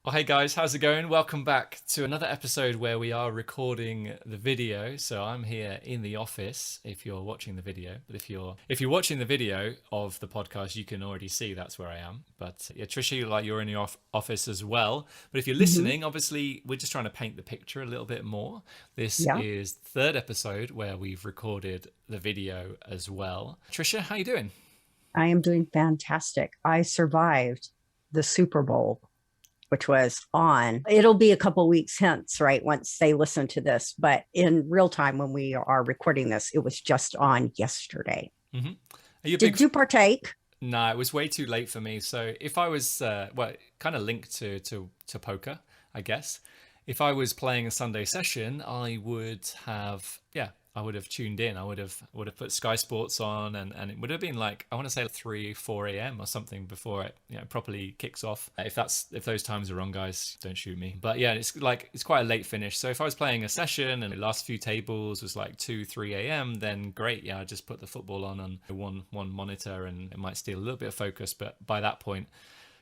Oh, hey guys, how's it going? Welcome back to another episode where we are recording the video. So I'm here in the office if you're watching the video. But if you're watching the video of the podcast, you can already see that's where I am. But yeah, Tricia, like you're in your office as well. But if you're hmm listening, obviously we're just trying to paint the picture a little bit more. This Yeah, is the third episode where we've recorded the video as well. Tricia, how you doing? I am doing fantastic. I survived the Super Bowl, which was on. It'll be a couple weeks hence, right? Once they listen to this, but in real time when we are recording this, it was just on yesterday. Hmm. Are you a big Did you partake? No, it was way too late for me. So if I was, well, kind of linked to poker, I guess. If I was playing a Sunday session, I would have, yeah, I would have tuned in. I would have put Sky Sports on, and it would have been like I want to say 3, 4 a.m. or something before it, properly kicks off. If those times are wrong, guys, don't shoot me. But yeah, it's quite a late finish. So if I was playing a session and the last few tables was like 2, 3 a.m., then great. Yeah, I just put the football on one monitor, and it might steal a little bit of focus. But by that point,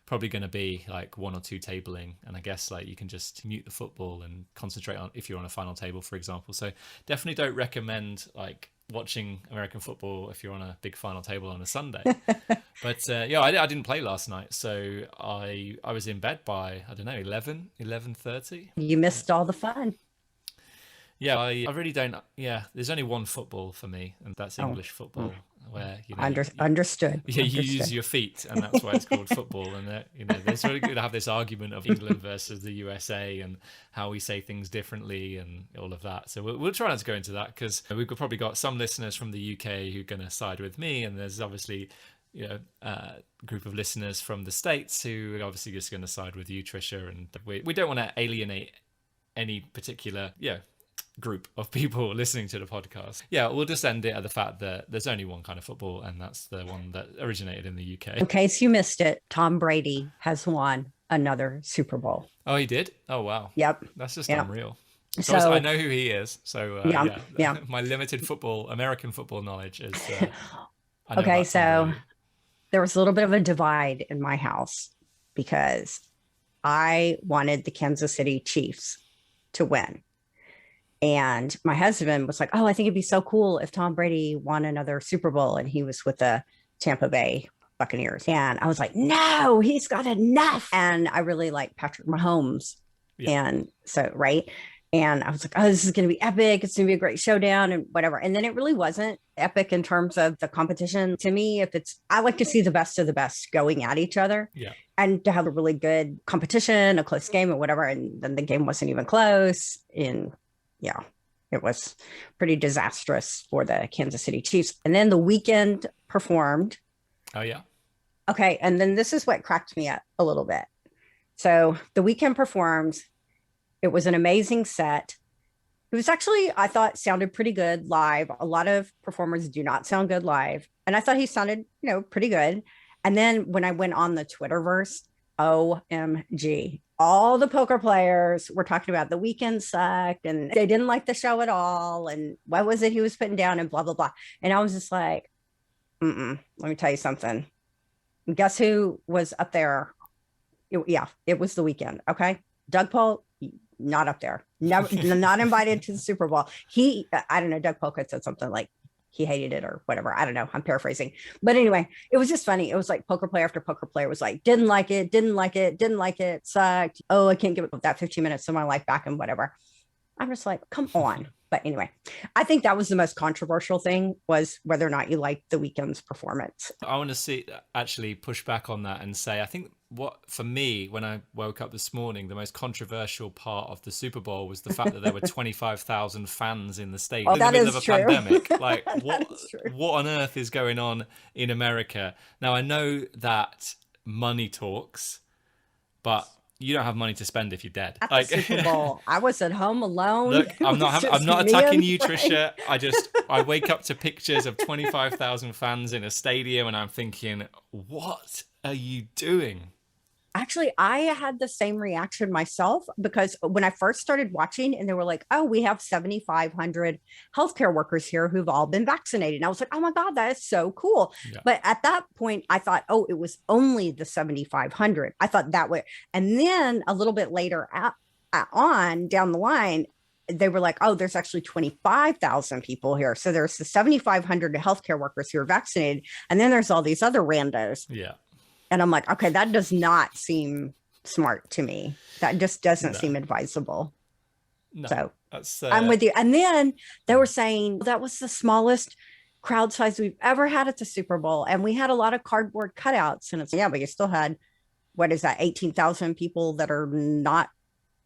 probably going to be like one or two tabling, and I guess like you can just mute the football and concentrate on if you're on a final table, for example. So definitely don't recommend like watching American football if you're on a big final table on a Sunday. But yeah, I didn't play last night, so I was in bed by I don't know 11:30. You missed all the fun. Yeah, I really don't. Yeah, there's only one football for me, and that's Oh, English mm, football, where understood. yeah, you use Understood. your feet, and that's why it's called football. And there's really good to have this argument of England versus the USA and how we say things differently and all of that. So we'll try not to go into that because we've probably got some listeners from the UK who are going to side with me, and there's obviously a group of listeners from the States who are obviously just going to side with you, Trisha, and we don't want to alienate any particular group of people listening to the podcast. Yeah, we'll just end it at the fact that there's only one kind of football, and that's the one that originated in the UK. In case you missed it, Tom Brady has won another Super Bowl. Oh, he did? Oh, wow. Yep. That's just Yep. unreal. So I So, know who he is. So yeah, yeah, yeah. my limited American football knowledge is I know Okay, about Tom so Brady. there was a little bit of a divide in my house because I wanted the Kansas City Chiefs to win. And my husband was like, "Oh, I think it'd be so cool if Tom Brady won another Super Bowl." And he was with the Tampa Bay Buccaneers. And I was like, "No, he's got enough." And I really like Patrick Mahomes. Yeah. And so, right. And I was like, "Oh, this is going to be epic. It's going to be a great showdown and whatever." And then it really wasn't epic in terms of the competition. To me, I like to see the best of the best going at each other Yeah. and to have a really good competition, a close game or whatever. And then the game wasn't even close. And yeah, it was pretty disastrous for the Kansas City Chiefs. And then the weekend performed. Oh, yeah. Okay. And then this is what cracked me up a little bit. So the weekend performed. It was an amazing set. It was actually, I thought, sounded pretty good live. A lot of performers do not sound good live. And I thought he sounded, pretty good. And then when I went on the Twitterverse, OMG, all the poker players were talking about the weekend sucked and they didn't like the show at all. And what was it he was putting down and blah, blah, blah. And I was just like, let me tell you something. Guess who was up there? It was the weekend. Okay. Doug Paul, not up there. Never, not invited to the Super Bowl. I don't know. Doug Polk said something like he hated it or whatever. I don't know. I'm paraphrasing. But anyway, it was just funny. It was like poker player after poker player was like, didn't like it, didn't like it, didn't like it, sucked. Oh, I can't give that 15 minutes of my life back and whatever. I'm just like, come on. But anyway, I think that was the most controversial thing was whether or not you liked the weekend's performance. I want to actually push back on that and say I think what for me when I woke up this morning the most controversial part of the Super Bowl was the fact that there were 25,000 fans in the stadium Oh, in the that middle of is a true. pandemic. Like That is true. what on earth is going on in America? Now I know that money talks, but you don't have money to spend if you're dead. At the Like Super Bowl, I was at home alone. look, It was I'm just not me attacking and you, Frank. Trisha. I wake up to pictures of 25,000 fans in a stadium and I'm thinking, what are you doing? Actually, I had the same reaction myself because when I first started watching and they were like, oh, we have 7,500 healthcare workers here who've all been vaccinated. And I was like, oh my God, that is so cool. Yeah. But at that point, I thought, oh, it was only the 7,500. I thought that way. And then a little bit later on down the line, they were like, oh, there's actually 25,000 people here. So there's the 7,500 healthcare workers who are vaccinated. And then there's all these other randos. Yeah. And I'm like, okay, that does not seem smart to me. That just doesn't No. seem advisable. No, So that's I'm with you. And then they were saying that was the smallest crowd size we've ever had at the Super Bowl. And we had a lot of cardboard cutouts. And it's, yeah, but you still had, what is that, 18,000 people that are not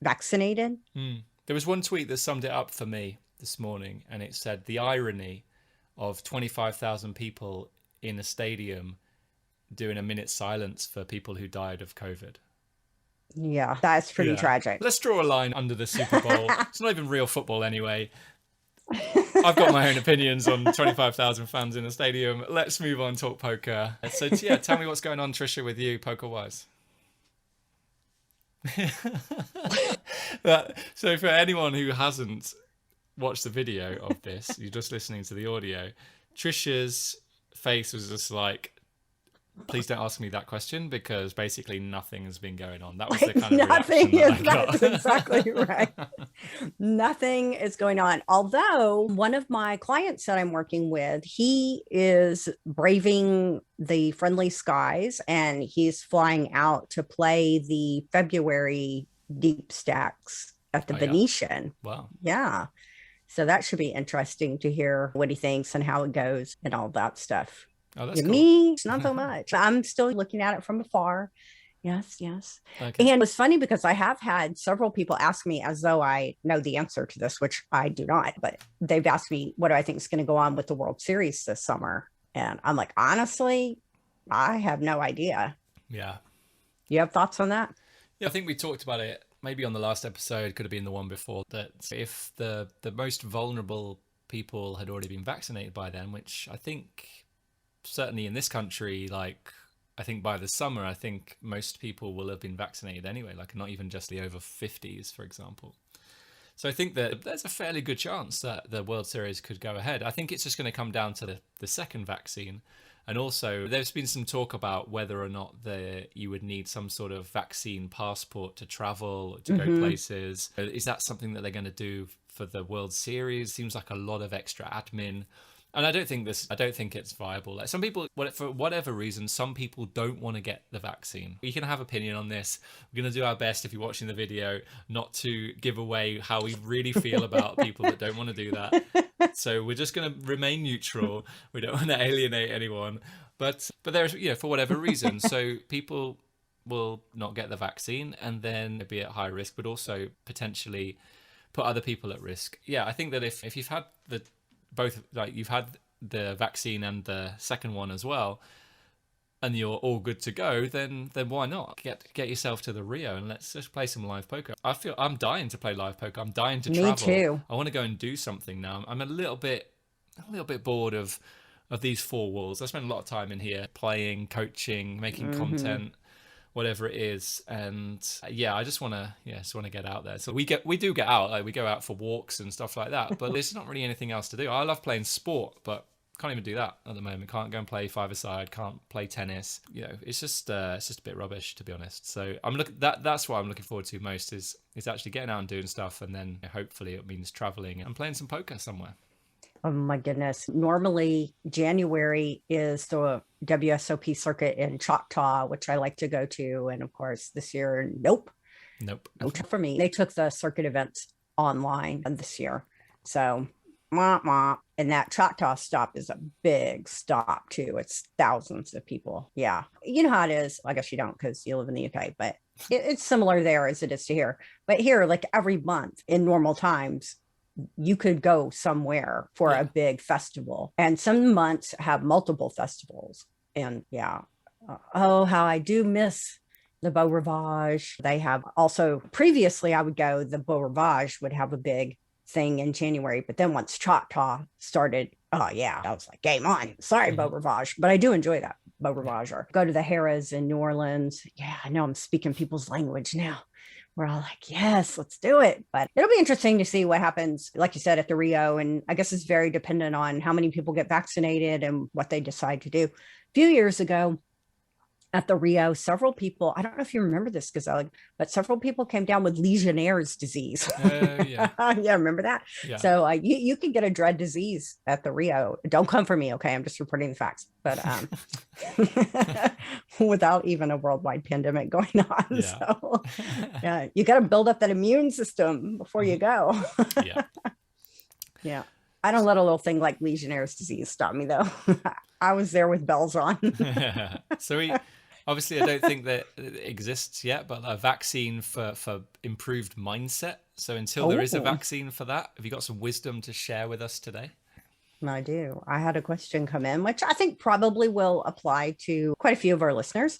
vaccinated? There was one tweet that summed it up for me this morning, and it said the irony of 25,000 people in a stadium doing a minute's silence for people who died of COVID. Yeah, that's pretty tragic. Let's draw a line under the Super Bowl. It's not even real football anyway. I've got my own opinions on 25,000 fans in a stadium. Let's move on, talk poker. So yeah, tell me what's going on, Tricia, with you poker-wise. So for anyone who hasn't watched the video of this, you're just listening to the audio, Tricia's face was just like, please don't ask me that question, because basically nothing has been going on. That was the kind of nothing reaction that I got. That's exactly right. Nothing is going on. Although one of my clients that I'm working with, he is braving the friendly skies and he's flying out to play the February deep stacks at the Venetian. Yeah. Wow. Yeah. So that should be interesting to hear what he thinks and how it goes and all that stuff. Oh, that's cool. Me, it's not so much. I'm still looking at it from afar. Yes. Okay. And it's funny because I have had several people ask me as though I know the answer to this, which I do not, but they've asked me, what do I think is going to go on with the World Series this summer? And I'm like, honestly, I have no idea. Yeah. You have thoughts on that? Yeah, I think we talked about it maybe on the last episode, could have been the one before, that if the most vulnerable people had already been vaccinated by then, which I think certainly in this country, like I think by the summer, I think most people will have been vaccinated anyway, like not even just the over 50s, for example. So I think that there's a fairly good chance that the World Series could go ahead. I think it's just going to come down to the second vaccine. And also there's been some talk about whether or not you would need some sort of vaccine passport to travel, to go places. Is that something that they're going to do for the World Series? Seems like a lot of extra admin. And I don't think it's viable. Like some people, for whatever reason, some people don't want to get the vaccine. We can have opinion on this. We're going to do our best, if you're watching the video, not to give away how we really feel about people that don't want to do that. So we're just going to remain neutral. We don't want to alienate anyone. But there's, for whatever reason, so people will not get the vaccine and then be at high risk, but also potentially put other people at risk. Yeah, I think that if you've had both, like you've had the vaccine and the second one as well, and you're all good to go, then why not get yourself to the Rio and let's just play some live poker. I'm dying to play live poker. I'm dying to travel. Me too. I want to go and do something now. I'm a little bit bored of these four walls. I spend a lot of time in here playing, coaching, making content, whatever it is. And I just want to get out there. So we do get out, like we go out for walks and stuff like that, but there's not really anything else to do. I love playing sport, but can't even do that at the moment. Can't go and play five-a-side, can't play tennis. It's just a bit rubbish, to be honest. So that's what I'm looking forward to most is actually getting out and doing stuff, and then hopefully it means traveling and playing some poker somewhere. Oh my goodness. Normally January is the WSOP circuit in Choctaw, which I like to go to. And of course this year, nope. No for me. They took the circuit events online this year. So and that Choctaw stop is a big stop too. It's thousands of people. Yeah. You know how it is. I guess you don't because you live in the UK, but it's similar there as it is to here. But here, like every month in normal times, you could go somewhere for a big festival, and some months have multiple festivals. And how I do miss the Beau Rivage. They have also previously I would go, the Beau Rivage would have a big thing in January, but then once Choctaw started, I was like, game on. Sorry, Beau Rivage, but I do enjoy that. Beau Rivage, or go to the Harrah's in New Orleans. Yeah, I know I'm speaking people's language now. We're all like, yes, let's do it. But it'll be interesting to see what happens, like you said, at the Rio. And I guess it's very dependent on how many people get vaccinated and what they decide to do. A few years ago, at the Rio, several people, I don't know if you remember this, Gazelle, but several people came down with Legionnaire's disease. Yeah. Yeah, remember that? Yeah. So you can get a dread disease at the Rio. Don't come for me, okay? I'm just reporting the facts. But without even a worldwide pandemic going on. Yeah. So yeah, you got to build up that immune system before you go. Yeah. Yeah. I don't let a little thing like Legionnaire's disease stop me, though. I was there with bells on. So obviously, I don't think that it exists yet, but a vaccine for improved mindset. So until there is a vaccine for that, have you got some wisdom to share with us today? I do. I had a question come in, which I think probably will apply to quite a few of our listeners.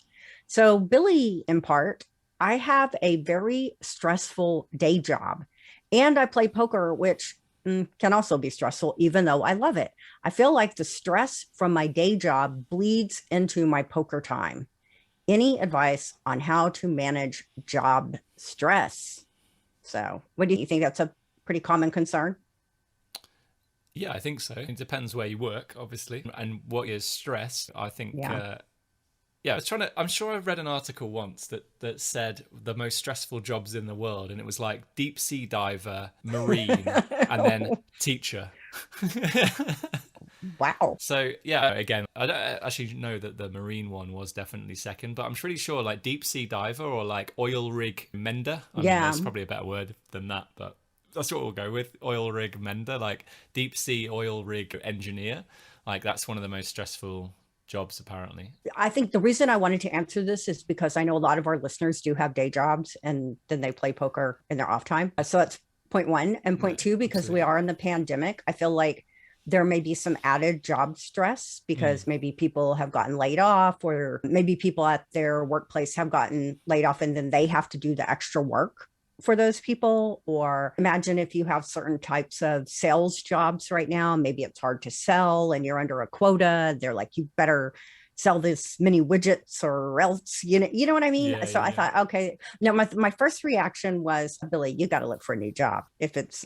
So, Billy, in part, I have a very stressful day job and I play poker, which can also be stressful, even though I love it. I feel like the stress from my day job bleeds into my poker time. Any advice on how to manage job stress? So, what do you think? That's a pretty common concern? Yeah, I think so. It depends where you work, obviously, and what is stress. I think, yeah, I'm sure I read an article once that said the most stressful jobs in the world, and it was like deep sea diver, marine, and then teacher. Wow. So yeah, again, I don't actually know that the marine one was definitely second, but I'm pretty sure like deep sea diver or like oil rig mender. I mean, there's probably a better word than that, but that's what we'll go with. Oil rig mender, like deep sea oil rig engineer. Like that's one of the most stressful jobs, apparently. I think the reason I wanted to answer this is because I know a lot of our listeners do have day jobs and then they play poker in their off time. So that's point one. And point two, because we are in the pandemic, I feel like there may be some added job stress because maybe people have gotten laid off, or maybe people at their workplace have gotten laid off and then they have to do the extra work for those people. Or imagine if you have certain types of sales jobs right now, maybe it's hard to sell and you're under a quota. They're like, you better sell this many widgets or else, you know what I mean? So I thought, okay, no, my first reaction was, Billy, you got to look for a new job if it's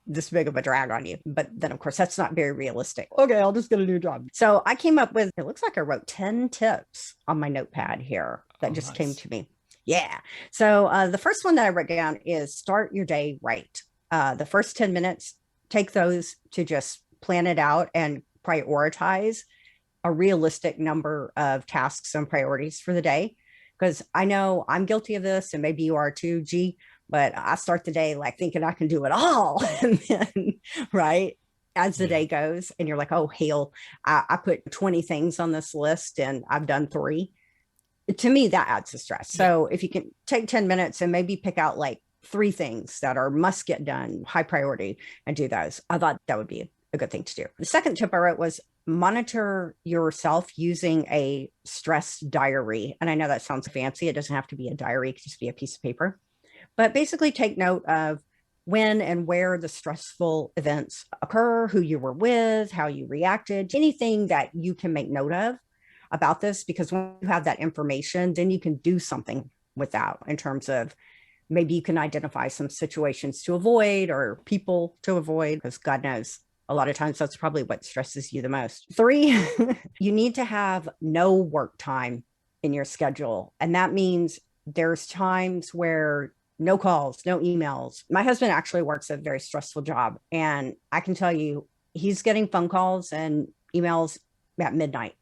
this big of a drag on you. But then of course that's not very realistic. Okay, I'll just get a new job. So I came up with, it looks like I wrote 10 tips on my notepad here that just came to me. Yeah. So the first one that I wrote down is start your day right. The first 10 minutes, take those to just plan it out and prioritize a realistic number of tasks and priorities for the day. Because I know I'm guilty of this, and maybe you are too, G, but I start the day like thinking I can do it all. And then, right, as the day goes, and you're like, oh, hell, I put 20 things on this list and I've done 3. To me, that adds to stress. So if you can take 10 minutes and maybe pick out like 3 things that are must get done, high priority, and do those, I thought that would be a good thing to do. The second tip I wrote was monitor yourself using a stress diary. And I know that sounds fancy. It doesn't have to be a diary. It could just be a piece of paper. But basically take note of when and where the stressful events occur, who you were with, how you reacted, anything that you can make note of about this, because when you have that information, then you can do something with that in terms of maybe you can identify some situations to avoid or people to avoid, because God knows a lot of times that's probably what stresses you the most. 3, you need to have no work time in your schedule. And that means there's times where no calls, no emails. My husband actually works a very stressful job. And I can tell you, he's getting phone calls and emails at midnight,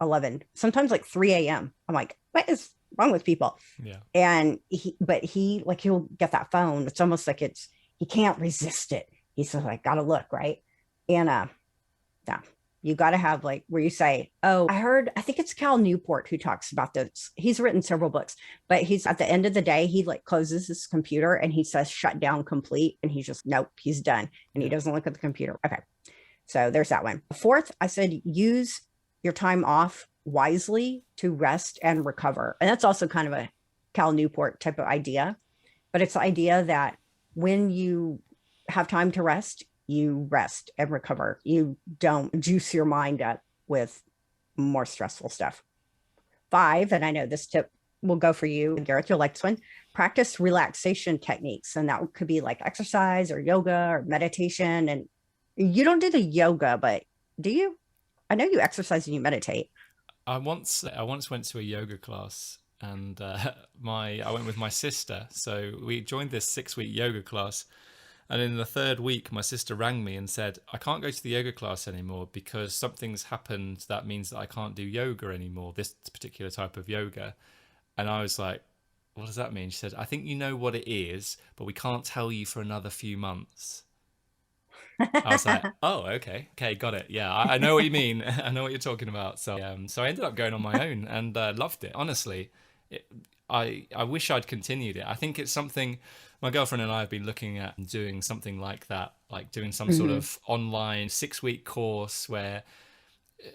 11, sometimes like 3 a.m. I'm like, what is wrong with people? Yeah. And he'll get that phone. It's almost like he can't resist it. He's just like, gotta look, right? And yeah, you got to have like where you say, oh, I think it's Cal Newport who talks about this. He's written several books, but he's at the end of the day, he like closes his computer and he says, shut down complete. And he's just, nope, he's done. And he doesn't look at the computer. Okay. So there's that one. 4th, I said, use your time off wisely to rest and recover. And that's also kind of a Cal Newport type of idea, but it's the idea that when you have time to rest and recover. You don't juice your mind up with more stressful stuff. 5, and I know this tip will go for you, Gareth, you'll like this one. Practice relaxation techniques. And that could be like exercise or yoga or meditation. And you don't do the yoga, but do you? I know you exercise and you meditate. I once went to a yoga class, and my I went with my sister. So we joined this 6-week yoga class, and in the third week, my sister rang me and said, "I can't go to the yoga class anymore because something's happened that means that I can't do yoga anymore. This particular type of yoga." And I was like, "What does that mean?" She said, "I think you know what it is, but we can't tell you for another few months." I was like, "Oh, okay, got it. Yeah, I know what you mean. I know what you're talking about." So I ended up going on my own and loved it. Honestly, it, I wish I'd continued it. I think it's something my girlfriend and I have been looking at doing something like that, like doing some sort Mhm. of online 6-week course where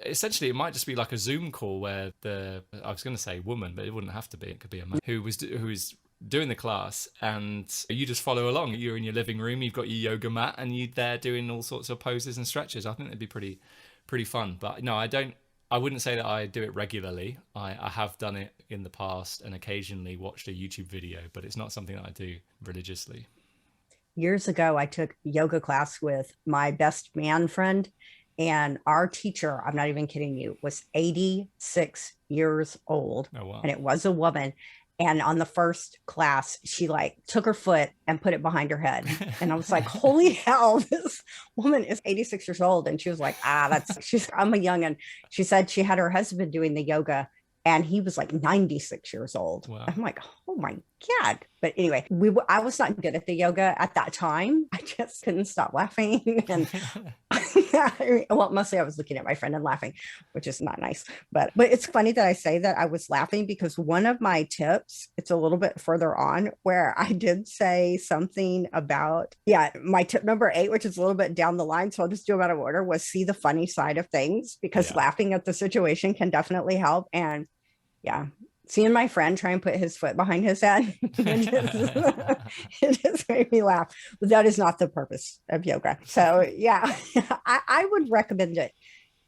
essentially it might just be like a Zoom call where I was going to say woman, but it wouldn't have to be. It could be a man who's doing the class, and you just follow along. You're in your living room, you've got your yoga mat, and you're there doing all sorts of poses and stretches. I think it'd be pretty fun. But no, I wouldn't say that I do it regularly. I have done it in the past and occasionally watched a YouTube video, but it's not something that I do religiously. Years ago, I took yoga class with my best man friend, and our teacher, I'm not even kidding you, was 86 years old, Oh wow. and it was a woman. And on the first class, she like took her foot and put it behind her head. And I was like, holy hell, this woman is 86 years old. And she was like, I'm a young. And she said she had her husband doing the yoga and he was like 96 years old. Wow. I'm like, oh my God. But anyway, I was not good at the yoga at that time. I just couldn't stop laughing. And well, mostly I was looking at my friend and laughing, which is not nice. But it's funny that I say that I was laughing because one of my tips, it's a little bit further on where I did say something about, yeah, my tip number 8, which is a little bit down the line. So I'll just do them out of order, was see the funny side of things because Yeah. laughing at the situation can definitely help. And yeah, seeing my friend try and put his foot behind his head, it just made me laugh. But that is not the purpose of yoga. So yeah, I would recommend it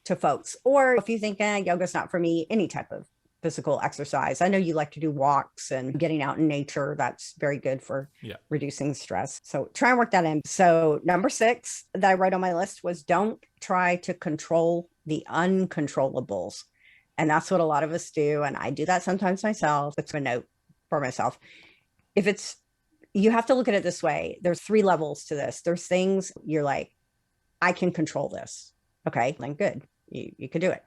to folks. Or if you think yoga's not for me, any type of physical exercise. I know you like to do walks and getting out in nature. That's very good for Yeah. reducing stress. So try and work that in. So number 6 that I wrote on my list was don't try to control the uncontrollables. And that's what a lot of us do. And I do that sometimes myself. It's a note for myself. If it's, you have to look at it this way. There's 3 levels to this. There's things you're like, I can control this. Okay, then good. You can do it.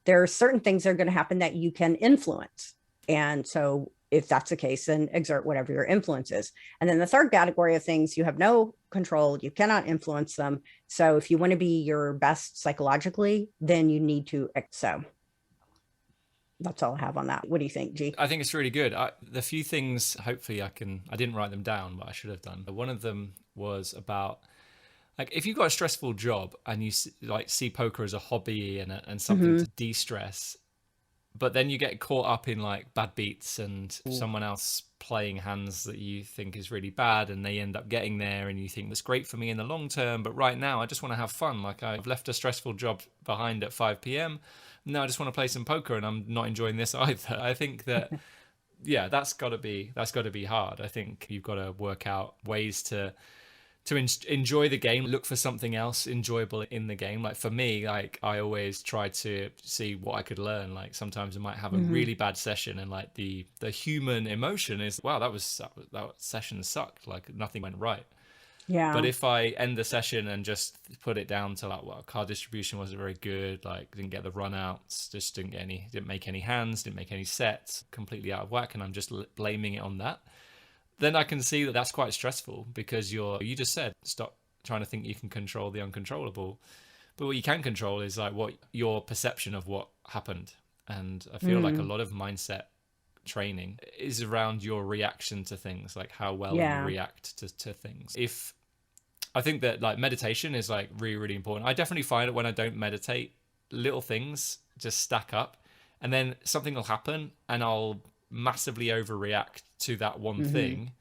There are certain things that are going to happen that you can influence. And so if that's the case, then exert whatever your influence is. And then the third category of things you have no control, you cannot influence them. So if you want to be your best psychologically, then you need to. So that's all I have on that. What do you think, G? I think it's really good. The few things, hopefully I didn't write them down, but I should have done. One of them was about, like, if you've got a stressful job and you like see poker as a hobby and something Mm-hmm. to de-stress, but then you get caught up in like bad beats and someone else playing hands that you think is really bad and they end up getting there and you think that's great for me in the long term, but right now I just want to have fun. Like, I've left a stressful job behind at 5 p.m. Now I just want to play some poker and I'm not enjoying this either. I think that yeah, that's got to be hard. I think you've got to work out ways to enjoy the game, look for something else enjoyable in the game. Like for me, like I always try to see what I could learn. Like sometimes I might have a Mm-hmm. really bad session and like the human emotion is, wow, that session sucked, like nothing went right. But Yeah. if I end the session and just put it down to like, well, card distribution wasn't very good, like didn't get the run outs, just didn't make any hands, didn't make any sets, completely out of whack, and I'm just blaming it on that, then I can see that that's quite stressful because you just said, stop trying to think you can control the uncontrollable. But what you can control is like what your perception of what happened. And I feel like a Mm. lot of mindset training is around your reaction to things, like how well you Yeah. react to things. If I think that like meditation is like really, really important. I definitely find it when I don't meditate, little things just stack up and then something will happen and I'll massively overreact to that one Mm-hmm. thing.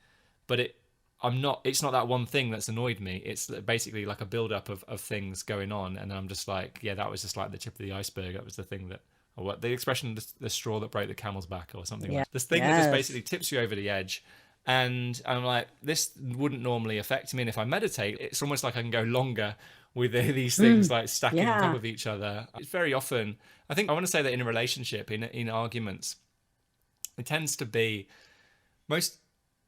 But it's not that one thing that's annoyed me. It's basically like a build up of things going on. And I'm just like, yeah, that was just like the tip of the iceberg. That was the thing that or what the expression, the straw that broke the camel's back, or something Yeah. like this thing that just basically tips you over the edge. And I'm like, this wouldn't normally affect me. And if I meditate, it's almost like I can go longer with these things like stacking on top Yeah. of each other. It's very often, I think I want to say that in a relationship, in arguments, it tends to be most.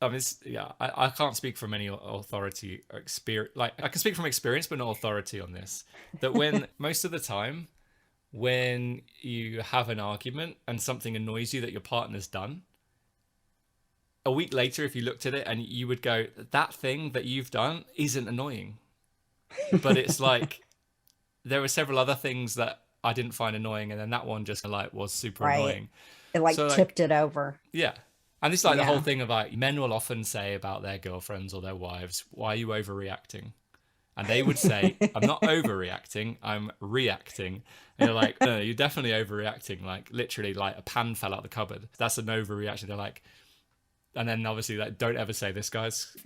I mean, yeah, I can't speak from any authority or experience. Like, I can speak from experience, but not authority on this. That when most of the time, when you have an argument and something annoys you that your partner's done, a week later, if you looked at it and you would go, that thing that you've done isn't annoying. But it's like, there were several other things that I didn't find annoying, and then that one just like was super Right. annoying. It like So like, tipped it over. yeah. And it's like the whole Yeah. thing of like, men will often say about their girlfriends or their wives, why are you overreacting? And they would say, I'm not overreacting, I'm reacting. And you're like, no, you're definitely overreacting. Like, literally, like a pan fell out of the cupboard. That's an overreaction. They're like, and then obviously, like, don't ever say this, guys.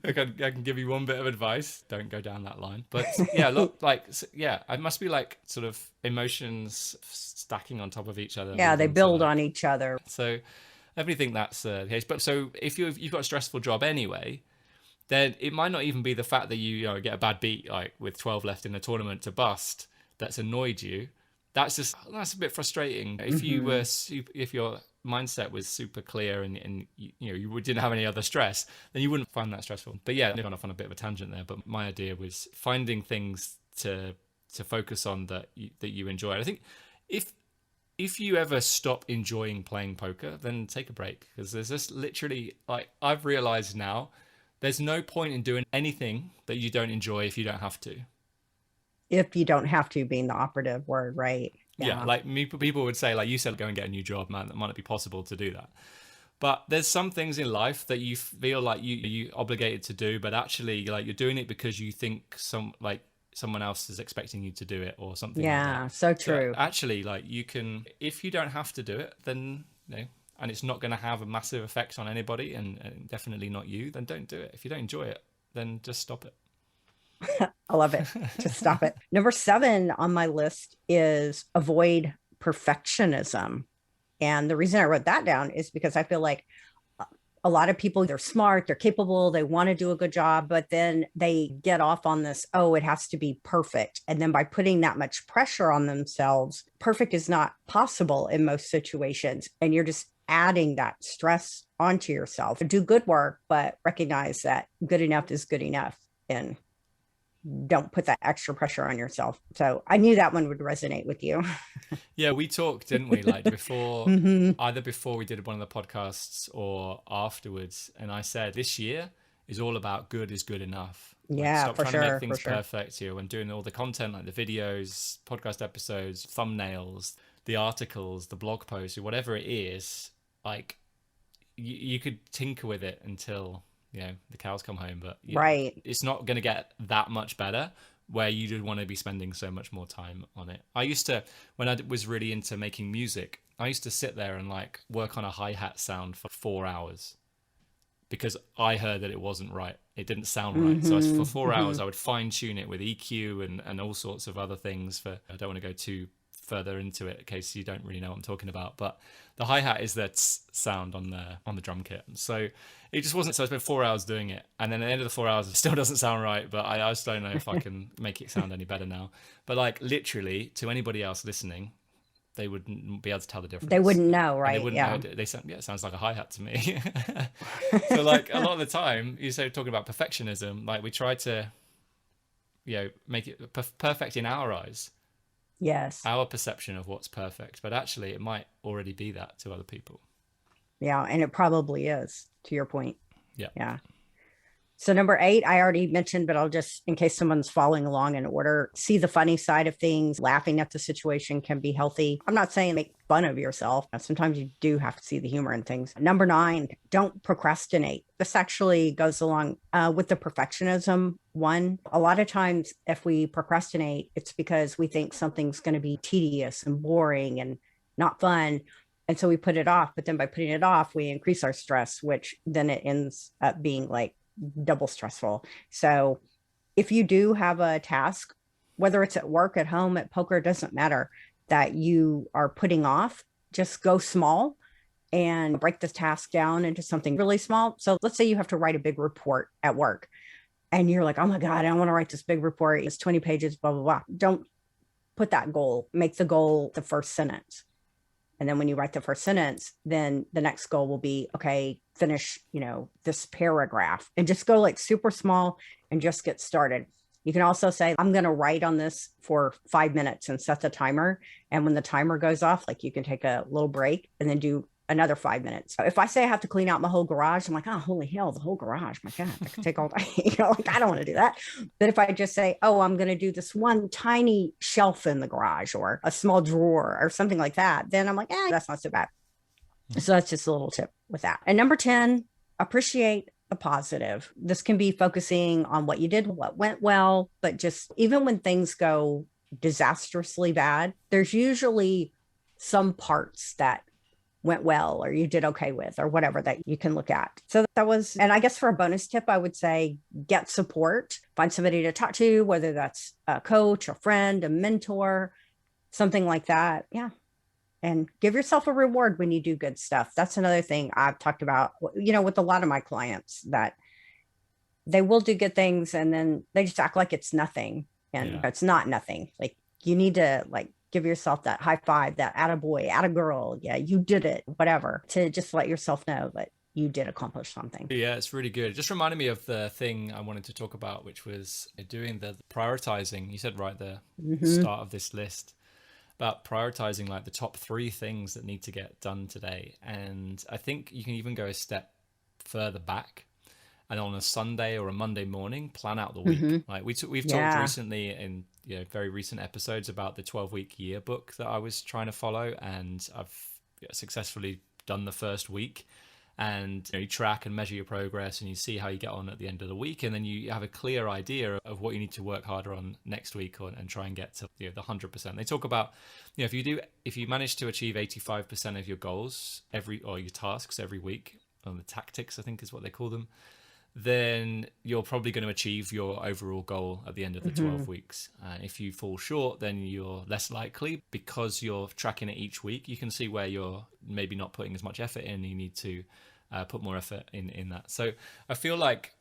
I can give you one bit of advice. Don't go down that line. But yeah, look, like, yeah, it must be like sort of emotions stacking on top of each other. Yeah, they leading to, build like, on each other. so I definitely think that's the case. But so if you've got a stressful job anyway, then it might not even be the fact that you know, get a bad beat, like with 12 left in the tournament to bust, that's annoyed you. That's a bit frustrating. If you were if your mindset was super clear and you know, you didn't have any other stress, then you wouldn't find that stressful. But yeah, I've gone off on a bit of a tangent there. But my idea was finding things to focus on that you enjoy. I think if you ever stop enjoying playing poker, then take a break, because there's just literally, like, I've realized now, there's no point in doing anything that you don't enjoy if you don't have to. If you don't have to, being the operative word, right? Yeah, like people would say, like you said, go and get a new job, man. That might not be possible to do that. But there's some things in life that you feel like you obligated to do, but actually, like, you're doing it because you think someone else is expecting you to do it or something like that. Yeah, so true. So actually, like, you can, if you don't have to do it, then, you know, and it's not going to have a massive effect on anybody, and definitely not you, then don't do it. If you don't enjoy it, then just stop it. I love it. Just stop it. Number 7 on my list is avoid perfectionism. And the reason I wrote that down is because I feel like a lot of people, they're smart, they're capable, they want to do a good job, but then they get off on this, oh, it has to be perfect. And then by putting that much pressure on themselves, perfect is not possible in most situations. And you're just adding that stress onto yourself. Do good work, but recognize that good enough is good enough. And don't put that extra pressure on yourself. So I knew that one would resonate with you. Yeah, we talked, didn't we? Like before, either before we did one of the podcasts or afterwards. And I said, this year is all about good is good enough. Yeah, stop for trying sure, to make things for sure. perfect here when doing all the content, like the videos, podcast episodes, thumbnails, the articles, the blog posts, or whatever it is. Like, you could tinker with it until, you know, the cows come home, but Right. it's not going to get that much better where you would want to be spending so much more time on it. I used to, when I was really into making music, I used to sit there and like work on a hi-hat sound for 4 hours because I heard that it wasn't right. It didn't sound right. So for 4 hours, I would fine tune it with EQ and all sorts of other things. I don't want to go too further into it in case you don't really know what I'm talking about, but the hi-hat is that sound on the drum kit. So it just wasn't, so I spent 4 hours doing it, and then at the end of the 4 hours it still doesn't sound right, but I just don't know if I can make it sound any better now. But like, literally, to anybody else listening, they wouldn't be able to tell the difference. They wouldn't know, right? They wouldn't know. They sound, yeah, it sounds like a hi-hat to me. So like, a lot of the time, you say, talking about perfectionism, like, we try to, you know, make it perfect in our eyes, Yes. our perception of what's perfect, but actually it might already be that to other people. Yeah. And it probably is, to your point. Yeah. Yeah. So number 8, I already mentioned, but I'll just, in case someone's following along in order, see the funny side of things. Laughing at the situation can be healthy. I'm not saying make fun of yourself. Sometimes you do have to see the humor in things. Number 9, don't procrastinate. This actually goes along with the perfectionism one. A lot of times if we procrastinate, it's because we think something's going to be tedious and boring and not fun. And so we put it off, but then by putting it off, we increase our stress, which then it ends up being like double stressful. So if you do have a task, whether it's at work, at home, at poker, it doesn't matter. that you are putting off, just go small and break the task down into something really small. So let's say you have to write a big report at work and you're like, oh my God, I want to write this big report. It's 20 pages, blah, blah, blah. Don't put that goal. Make the goal the first sentence. And then when you write the first sentence, then the next goal will be, okay, finish, this paragraph, and just go like super small and just get started. You can also say, I'm going to write on this for 5 minutes and set the timer. And when the timer goes off, like you can take a little break and then do another 5 minutes. If I say I have to clean out my whole garage, I'm like, oh, holy hell, the whole garage. My God, that could take all day. Like I don't want to do that. But if I just say, oh, I'm going to do this one tiny shelf in the garage or a small drawer or something like that, then I'm like, that's not so bad. So that's just a little tip with that. And number 10, appreciate the positive. This can be focusing on what you did, what went well, but just even when things go disastrously bad, there's usually some parts that went well or you did okay with or whatever that you can look at. So that was, and I guess for a bonus tip, I would say get support, find somebody to talk to, whether that's a coach, a friend, a mentor, something like that. Yeah. And give yourself a reward when you do good stuff. That's another thing I've talked about, with a lot of my clients, that they will do good things and then they just act like it's nothing. And it's not nothing. Like you need to give yourself that high five, that attaboy, attagirl. Yeah, you did it, whatever, to just let yourself know that you did accomplish something. Yeah, it's really good. It just reminded me of the thing I wanted to talk about, which was doing the prioritizing. You said right at the start of this list about prioritizing like the top 3 things that need to get done today. And I think you can even go a step further back and on a Sunday or a Monday morning, plan out the week. Like we've talked recently in very recent episodes about the 12-week yearbook that I was trying to follow, and I've successfully done the first week. And you track and measure your progress, and you see how you get on at the end of the week, and then you have a clear idea of what you need to work harder on next week, and try and get to the 100%. They talk about if you manage to achieve 85% of your goals or your tasks every week, or the tactics I think is what they call them, then you're probably going to achieve your overall goal at the end of the 12 weeks. If you fall short, then you're less likely, because you're tracking it each week. You can see where you're maybe not putting as much effort in. You need to put more effort in that. So I feel like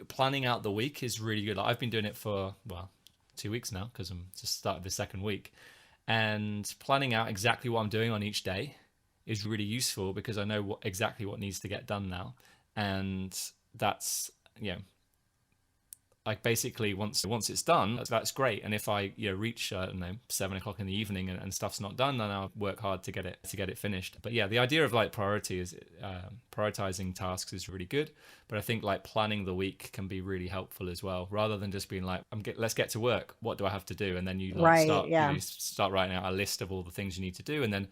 planning out the week is really good. I've been doing it for 2 weeks now, because I'm just started the second week, and planning out exactly what I'm doing on each day is really useful, because I know exactly what needs to get done now. And that's like basically once it's done, that's great. And if I reach 7 o'clock in the evening and stuff's not done, then I'll work hard to get it finished. But the idea of like priority is prioritizing tasks is really good, but I think like planning the week can be really helpful as well, rather than just being like, let's get to work, what do I have to do? And then you start writing out a list of all the things you need to do, and then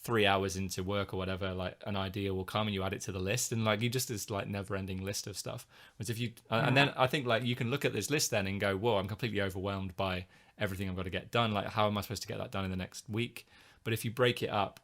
3 hours into work or whatever, like an idea will come and you add it to the list, and like you just this like never-ending list of stuff. Whereas if you and then I think like you can look at this list then and go, whoa, I'm completely overwhelmed by everything I've got to get done. Like, how am I supposed to get that done in the next week? But if you break it up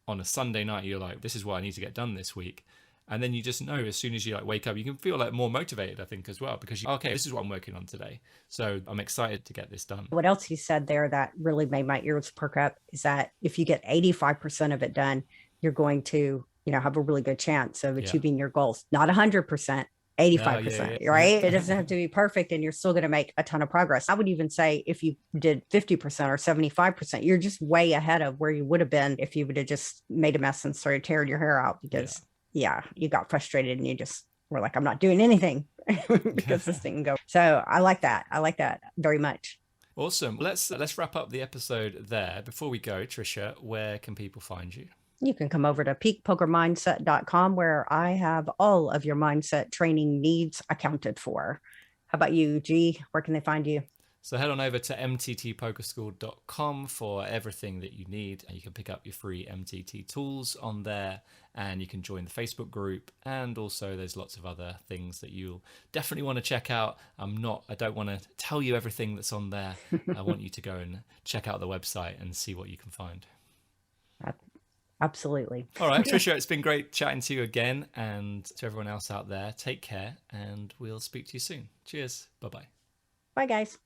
on a Sunday night, you're like, this is what I need to get done this week. And then you just know as soon as you like wake up, you can feel like more motivated, I think, as well, because okay, this is what I'm working on today. So I'm excited to get this done. What else he said there that really made my ears perk up is that if you get 85% of it done, you're going to, have a really good chance of achieving your goals. Not 100%, 85%, right? It doesn't have to be perfect, and you're still going to make a ton of progress. I would even say if you did 50% or 75%, you're just way ahead of where you would have been if you would have just made a mess and started tearing your hair out, because you got frustrated and you just were like, I'm not doing anything because this thing can go. So I like that. I like that very much. Awesome. Let's wrap up the episode there. Before we go, Tricia, where can people find you? You can come over to peakpokermindset.com, where I have all of your mindset training needs accounted for. How about you, G? Where can they find you? So head on over to mttpokerschool.com for everything that you need. And you can pick up your free MTT tools on there, and you can join the Facebook group. And also there's lots of other things that you'll definitely want to check out. I don't want to tell you everything that's on there. I want you to go and check out the website and see what you can find. Absolutely. All right, Tricia, it's been great chatting to you again, and to everyone else out there, take care, and we'll speak to you soon. Cheers. Bye-bye. Bye, guys.